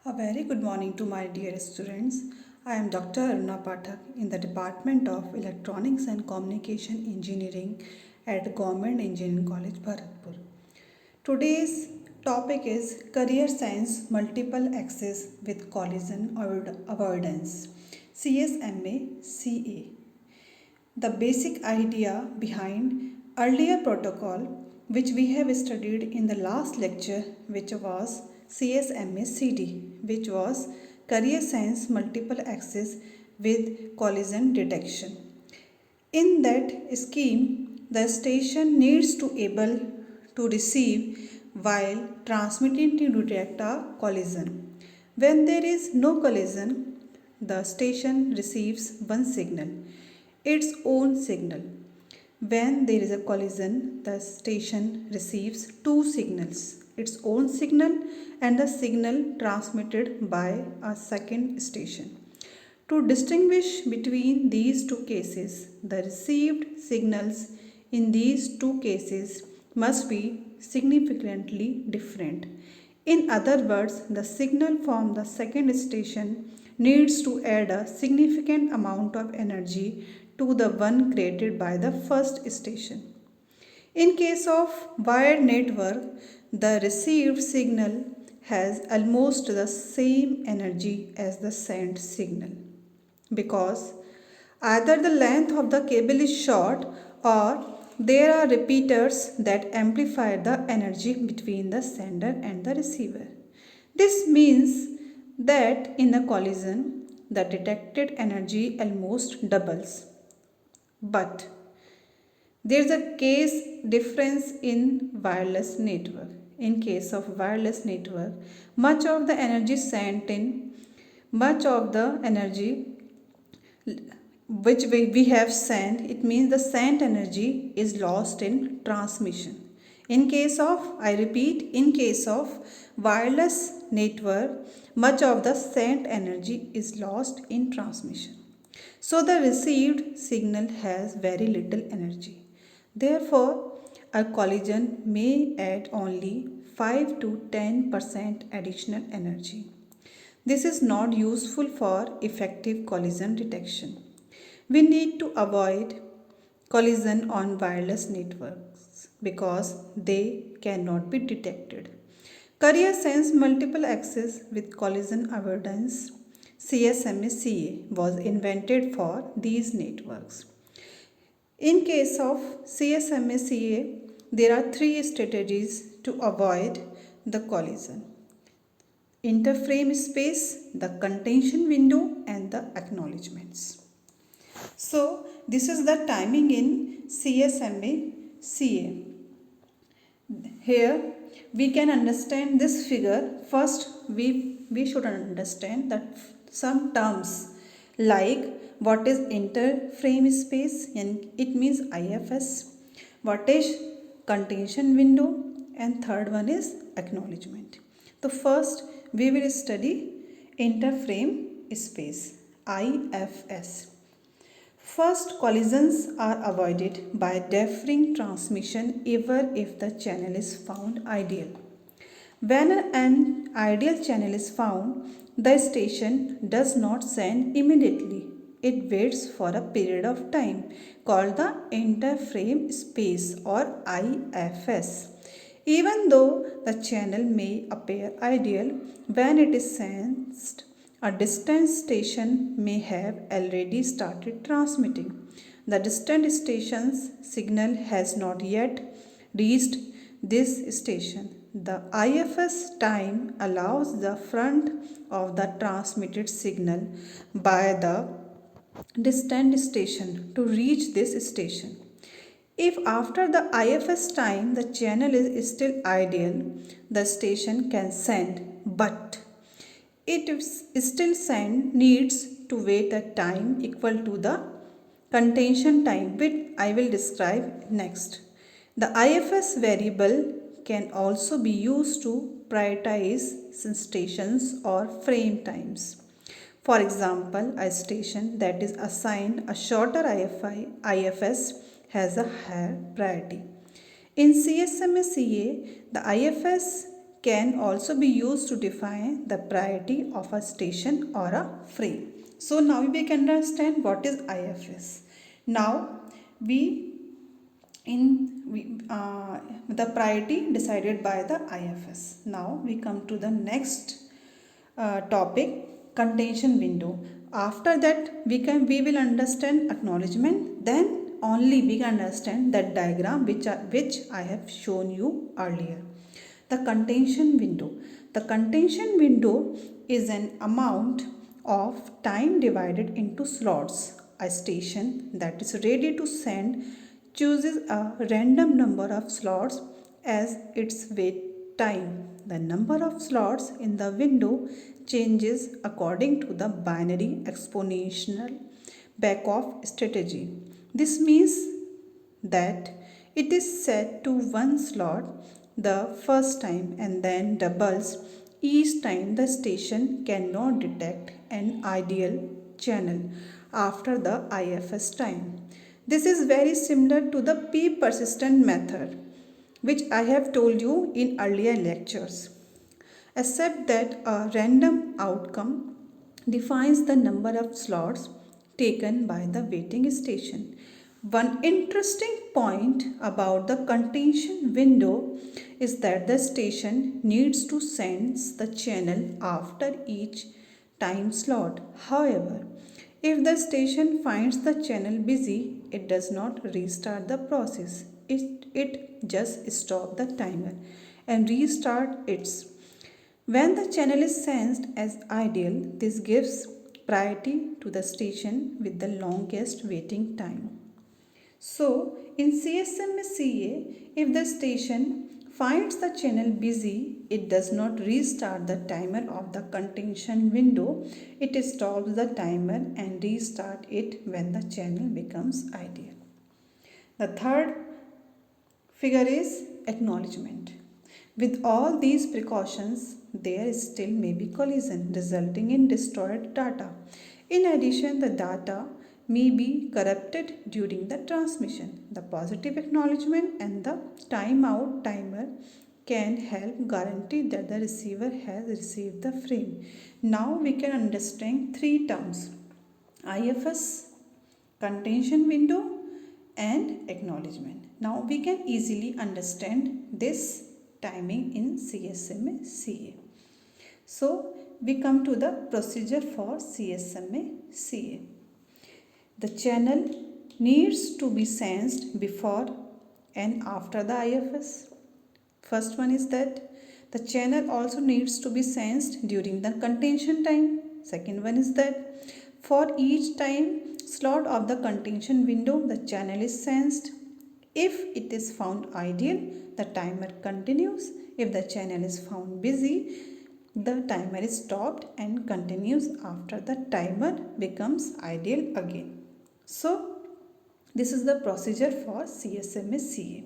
A very good morning to my dear students. I am Dr. Aruna Pathak in the Department of Electronics and Communication Engineering at Government Engineering College, Bharatpur. Today's topic is Career Science Multiple Access with Collision Avoidance, CSMA CA. The basic idea behind earlier protocol which we have studied in the last lecture, which was CSMACD, which was Career Science Multiple Access with Collision Detection. In that scheme, the station needs to able to receive while transmitting to detect a collision. When there is no collision, the station receives one signal, its own signal. When there is a collision, the station receives two signals, its own signal and the signal transmitted by a second station. To distinguish between these two cases, the received signals in these two cases must be significantly different. In other words, the signal from the second station needs to add a significant amount of energy to the one created by the first station. In case of wired network, the received signal has almost the same energy as the sent signal because either the length of the cable is short or there are repeaters that amplify the energy between the sender and the receiver. This means that in a collision, the detected energy almost doubles. But there is a case difference in wireless network. In case of wireless network, much of the energy sent in, much of the energy which we have sent, it means the sent energy is lost in transmission. In case of, I repeat, in case of wireless network, much of the sent energy is lost in transmission. So the received signal has very little energy. Therefore, a collision may add only 5 to 10% additional energy. This is not useful for effective collision detection. We need to avoid collision on wireless networks because they cannot be detected. Career Sense Multiple Access with Collision Avoidance CSMA-CA was invented for these networks. In case of CSMA-CA, there are three strategies to avoid the collision: interframe space, the contention window, and the acknowledgements. So, this is the timing in CSMA-CA. Here we can understand this figure. First, we should understand that some terms like what is interframe space, and it means IFS, what is contention window, and third one is acknowledgement. So first we will study interframe space, IFS. First, collisions are avoided by deferring transmission even if the channel is found ideal. When an ideal channel is found, the station does not send immediately. It waits for a period of time called the interframe space or IFS. Even though the channel may appear ideal, when it is sensed, a distant station may have already started transmitting. The distant station's signal has not yet reached this station. The IFS time allows the front of the transmitted signal by the distant station to reach this station. If after the IFS time the channel is still ideal, the station can send, but it still needs to wait a time equal to the contention time, which I will describe next. The IFS variable can also be used to prioritize stations or frame times. For example, a station that is assigned a shorter IFS has a higher priority. In CSMA-CA, the IFS can also be used to define the priority of a station or a frame. So now we can understand what is IFS. Now we the priority decided by the IFS. Now we come to the next topic, contention window. After that we will understand acknowledgement, then only we can understand that diagram which I have shown you earlier. The contention window. The contention window is an amount of time divided into slots. A station that is ready to send chooses a random number of slots as its wait time. The number of slots in the window changes according to the binary exponential backoff strategy. This means that it is set to one slot the first time and then doubles each time the station cannot detect an ideal channel after the IFS time. This is very similar to the P persistent method, which I have told you in earlier lectures, except that a random outcome defines the number of slots taken by the waiting station. One interesting point about the contention window is that the station needs to sense the channel after each time slot. However, if the station finds the channel busy, it does not restart the process. It just stops the timer and restart its. When the channel is sensed as ideal, this gives priority to the station with the longest waiting time. So, in CSMA-CA, if the station finds the channel busy, it does not restart the timer of the contention window. It stops the timer and restarts it when the channel becomes ideal. The third figure is acknowledgement. With all these precautions, there still may be collision resulting in destroyed data. In addition, the data may be corrupted during the transmission. The positive acknowledgement and the timeout timer can help guarantee that the receiver has received the frame. Now we can understand three terms: IFS, contention window, and acknowledgement. Now we can easily understand this timing in CSMA-CA. So we come to the procedure for CSMA-CA. The channel needs to be sensed before and after the IFS. First one is that the channel also needs to be sensed during the contention time. Second one is that for each time slot of the contention window, the channel is sensed. If it is found ideal, the timer continues. If the channel is found busy, the timer is stopped and continues after the timer becomes ideal again. So, this is the procedure for CSMA-CA.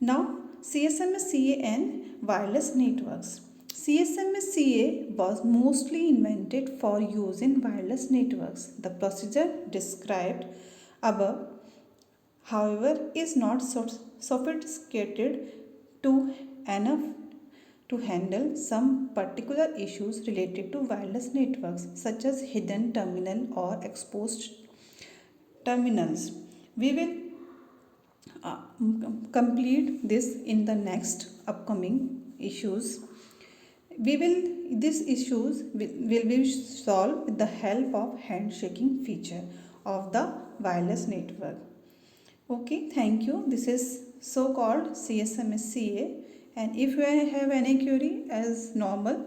Now, CSMA-CA and wireless networks. CSMA-CA was mostly invented for use in wireless networks. The procedure described above, however, is not sophisticated enough to handle some particular issues related to wireless networks, such as hidden terminal or exposed terminals. We will complete this in the next upcoming issues. These issues will be solved with the help of handshaking feature of the wireless network. Okay, thank you. This is so called CSMA-CA, and if you have any query as normal,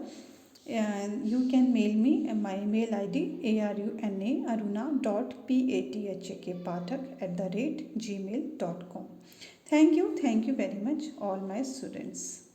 you can mail me at my email ID aruna.pathak@gmail.com. Thank you very much all my students.